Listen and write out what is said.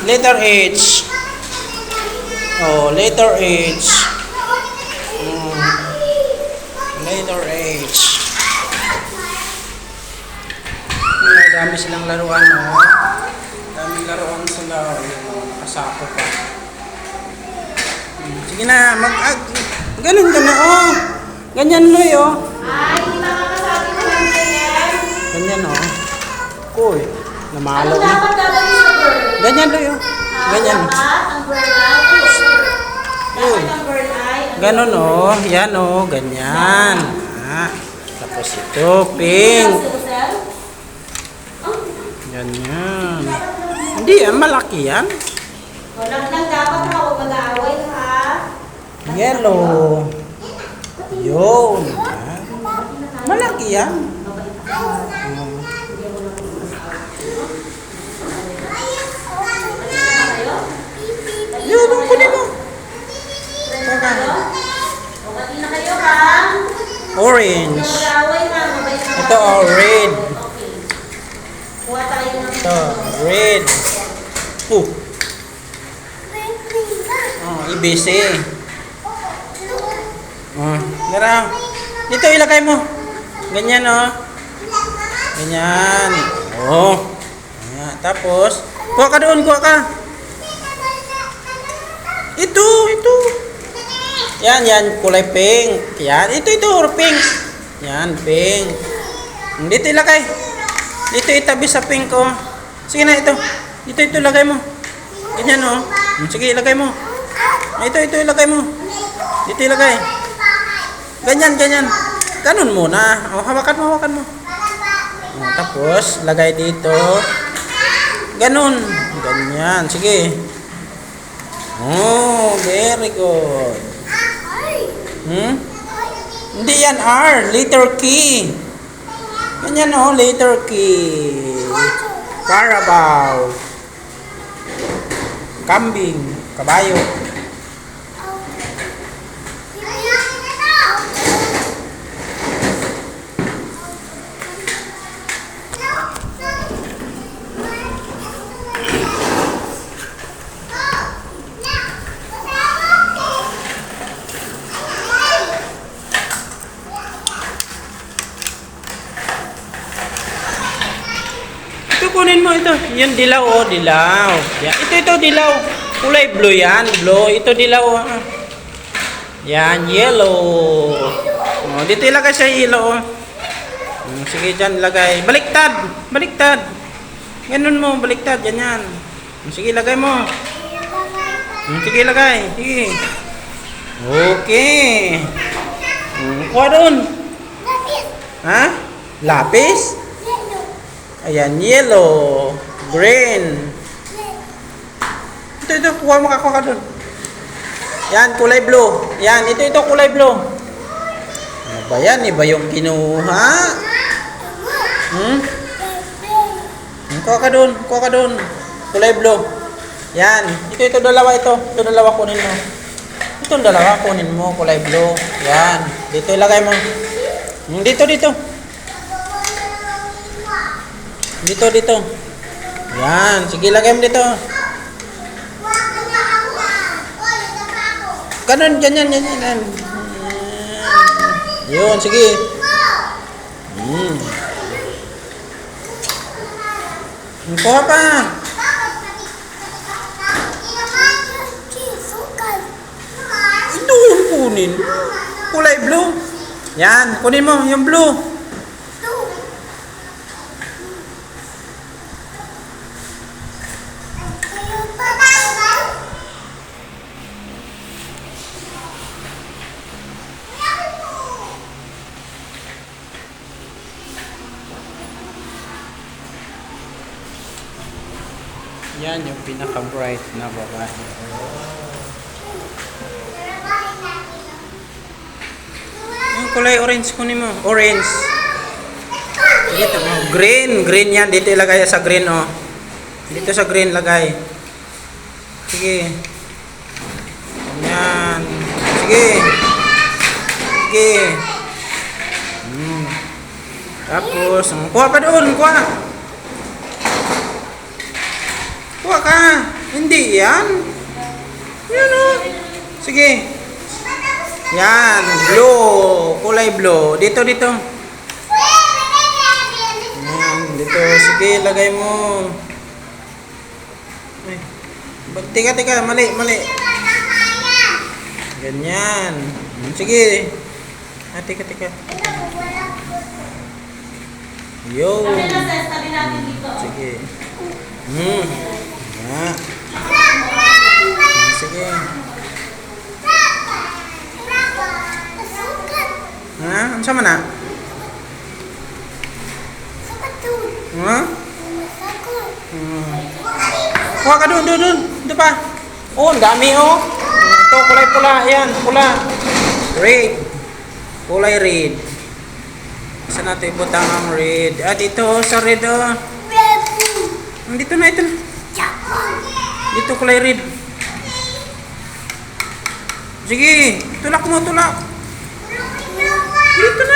Letter H. Oh, letter H. Letter H. Dami silang laruan, oh. Daming laruan sila. Nakasako pa. Sige na, ganun ka na, oh. Ganyan, Loy, oh. Ay, hindi makakasabi ko ng KM. Ganyan, oh. Kuy, namalo Ano na. dapat gagawin sa bird? Ganyan, Loy, oh. Ganyan. Dapat ang bird eye. Dapat ang bird eye. Ganon, oh. Yan, oh. Ganyan. Tapos ito, pink. Ganyan. Hindi yan, malaki yan. Walang lang dapat ha, huwag mag-aaway ha. Yellow. Yun. Malaki yan. Yun, kunin mo. Pati na kayo ha. Orange. Mag-aaway ha, mabait na. Ito, oh, red. Okay. Kuha tayo ng Ito, red. IBC. Gara. Dito ilagay mo. Ganyan, oh. Ganyan. Oh. Tapos, kuha ka doon, kuha ka. Ito. Yan, kulay pink. Yan, ito, pink. Yan, pink. Dito ilagay. Dito itabi sa pink, oh. Sige na, ito. Dito ilagay mo. Ganyan, oh. Sige, ilagay mo. Ito ilagay mo. Dito ilagay. Ganyan. Ganun muna. O, hawakan mo. O, tapos, lagay dito. Ganun. Ganyan. Sige. Oh, very good. Hindi yan R. Letter K. Ganyan, oh. Letter K. Carabao. Kambing. Kabayo. Kunin mo ito. Yan dilaw, oh, dilaw. Yan. Ito dilaw. Kulay blue yan, blue. Ito dilaw, oh. Yan, yellow. Oh, dito ilagay sa yellow, oh. Sige, dyan ilagay. Baliktad. Ganun mo, baliktad. Ganyan. Sige, ilagay mo. Sige, ilagay. Sige. Okay. Kuha doon. Ha? Lapis? Ayan, yellow, green. Ito, kuha mo ka doon. Yan, kulay blue. Yan, ito, kulay blue. Ano ba yan? Iba yung kinuha. Kuha ka doon. Kulay blue. Yan, ito, dalawa ito. Ito, dalawa kunin mo. Ito, dalawa kunin mo, kulay blue. Yan, dito ilagay mo. Dito. Dito. Yan. Sige, lagay mo dito. Ganyan. Yun, sige. Kuha pa. Ito yung kunin. Kulay blue. Yan, kunin mo yung blue. Yan yung pinaka-bright na babae. Yung kulay orange kunin mo. Orange. Dito mo. Green yan. Dito ilagay sa green, oh. Dito sa green lagay. Sige. Yan. Sige. Tapos, kuha pa doon. Kuha. Kuha ka. Hindi yan. Yan o. Sige. Yan. Blue. Kulay blue. Dito, dito. Yan. Dito. Sige, lagay mo. Ay. Tika, tika. Mali, mali. Ganyan. Sige. Tika, tika. Yo. Sabi na, Ses, tabi natin dito. Sige. Ya. Sige. Ha? Ano sama na? Ha? Kuha ka doon, doon, doon. Doon pa. Oh, ang dami oh. Ito, kulay pula. Ayan, pula. Red. Kulay red. Saan natin ibutang ang red? Ah, dito sa red oh. Dito na, ito na. Dito kulay red. Sige, tulak mo, tulak. Dito na.